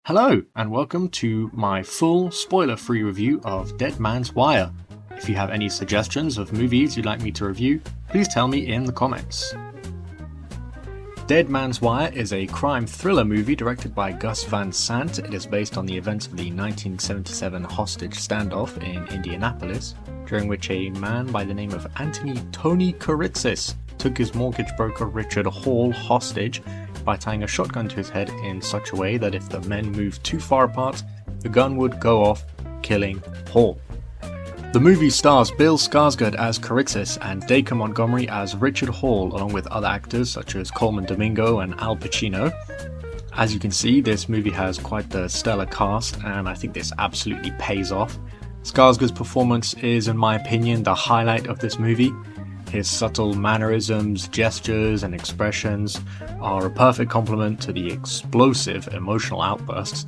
Hello, and welcome to my full spoiler-free review of Dead Man's Wire. If you have any suggestions of movies you'd like me to review, please tell me in the comments. Dead Man's Wire is a crime thriller movie directed by Gus Van Sant. It is based on the events of the 1977 hostage standoff in Indianapolis, during which a man by the name of Tony Kiritsis took his mortgage broker Richard Hall hostage by tying a shotgun to his head in such a way that if the men moved too far apart, the gun would go off, killing Hall. The movie stars Bill Skarsgård as Kiritsis and Dacre Montgomery as Richard Hall, along with other actors such as Coleman Domingo and Al Pacino. As you can see, this movie has quite the stellar cast, and I think this absolutely pays off. Skarsgård's performance is, in my opinion, the highlight of this movie. His subtle mannerisms, gestures, and expressions are a perfect complement to the explosive emotional outbursts.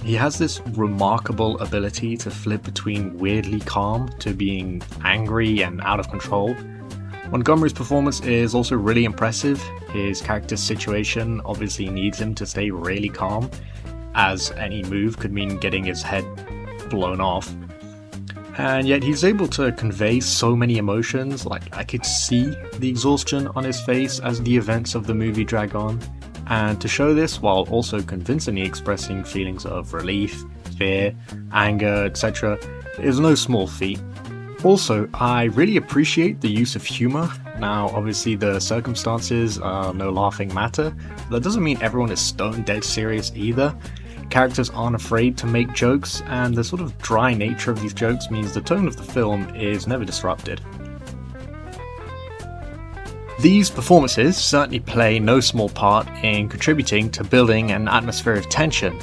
He has this remarkable ability to flip between weirdly calm to being angry and out of control. Montgomery's performance is also really impressive. His character's situation obviously needs him to stay really calm, as any move could mean getting his head blown off. And yet he's able to convey so many emotions. Like, I could see the exhaustion on his face as the events of the movie drag on, and to show this while also convincingly expressing feelings of relief, fear, anger, etc. is no small feat. Also, I really appreciate the use of humour. Now, obviously the circumstances are no laughing matter, but that doesn't mean everyone is stone dead serious either. Characters aren't afraid to make jokes, and the sort of dry nature of these jokes means the tone of the film is never disrupted. These performances certainly play no small part in contributing to building an atmosphere of tension.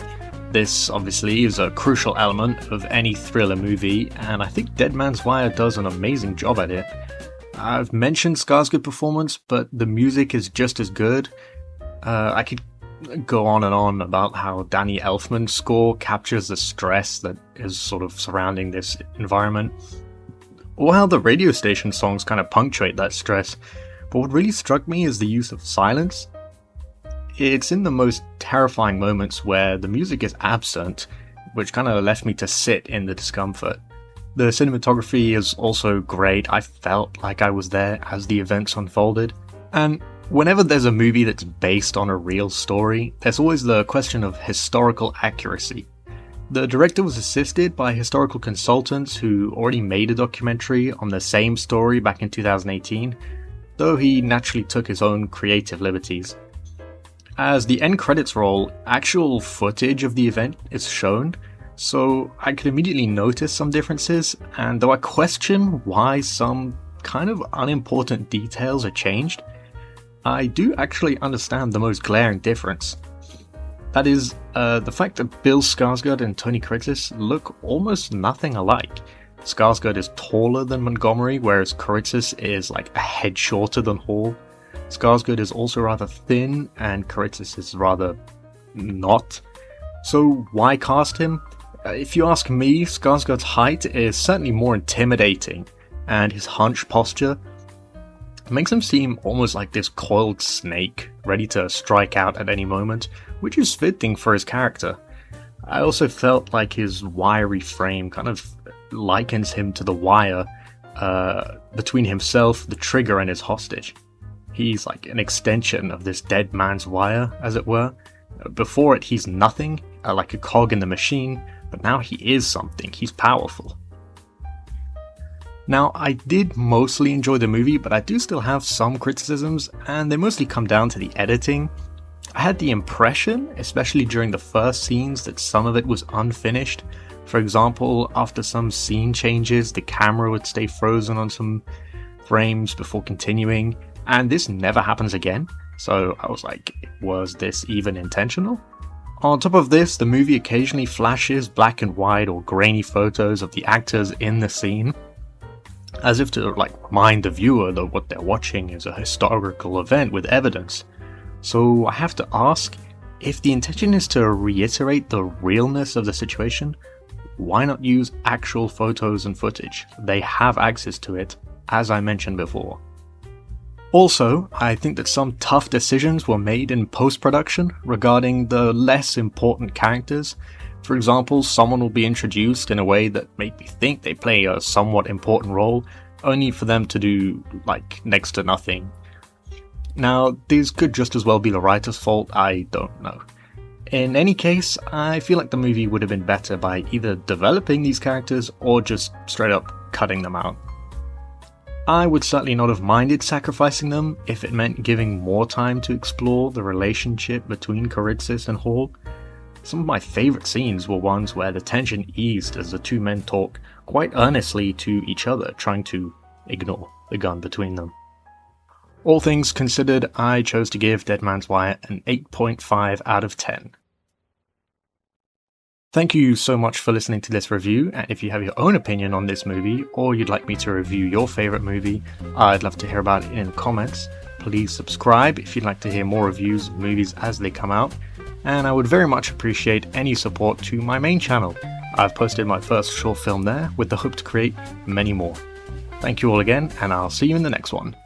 This obviously is a crucial element of any thriller movie, and I think Dead Man's Wire does an amazing job at it. I've mentioned Skarsgård's performance, but the music is just as good. I could go on and on about how Danny Elfman's score captures the stress that is sort of surrounding this environment, or how the radio station songs kind of punctuate that stress. But what really struck me is the use of silence. It's in the most terrifying moments where the music is absent, which kind of left me to sit in the discomfort. The cinematography is also great. I felt like I was there as the events unfolded. And whenever there's a movie that's based on a real story, there's always the question of historical accuracy. The director was assisted by historical consultants who already made a documentary on the same story back in 2018, though he naturally took his own creative liberties. As the end credits roll, actual footage of the event is shown, so I could immediately notice some differences, and though I question why some kind of unimportant details are changed, I do actually understand the most glaring difference. That is, the fact that Bill Skarsgård and Tony Kiritsis look almost nothing alike. Skarsgård is taller than Montgomery, whereas Kiritsis is like a head shorter than Hall. Skarsgård is also rather thin, and Kiritsis is rather not. So why cast him? If you ask me, Skarsgård's height is certainly more intimidating, and his hunched posture makes him seem almost like this coiled snake, ready to strike out at any moment, which is fitting for his character. I also felt like his wiry frame kind of likens him to the wire between himself, the trigger, and his hostage. He's like an extension of this dead man's wire, as it were. Before it, he's nothing, like a cog in the machine, but now he is something. He's powerful. Now, I did mostly enjoy the movie, but I do still have some criticisms, and they mostly come down to the editing. I had the impression, especially during the first scenes, that some of it was unfinished. For example, after some scene changes, the camera would stay frozen on some frames before continuing, and this never happens again. So I was like, was this even intentional? On top of this, the movie occasionally flashes black and white or grainy photos of the actors in the scene, as if to remind the viewer that what they're watching is a historical event with evidence. So I have to ask, if the intention is to reiterate the realness of the situation, why not use actual photos and footage? They have access to it, as I mentioned before. Also, I think that some tough decisions were made in post-production regarding the less important characters. For example, someone will be introduced in a way that made me think they play a somewhat important role, only for them to do, next to nothing. Now, this could just as well be the writer's fault, I don't know. In any case, I feel like the movie would have been better by either developing these characters or just straight up cutting them out. I would certainly not have minded sacrificing them if it meant giving more time to explore the relationship between Kiritsis and Hall. Some of my favourite scenes were ones where the tension eased as the two men talk quite earnestly to each other, trying to ignore the gun between them. All things considered, I chose to give Dead Man's Wire an 8.5 out of 10. Thank you so much for listening to this review, and if you have your own opinion on this movie, or you'd like me to review your favourite movie, I'd love to hear about it in the comments. Please subscribe if you'd like to hear more reviews of movies as they come out, and I would very much appreciate any support to my main channel. I've posted my first short film there, with the hope to create many more. Thank you all again, and I'll see you in the next one.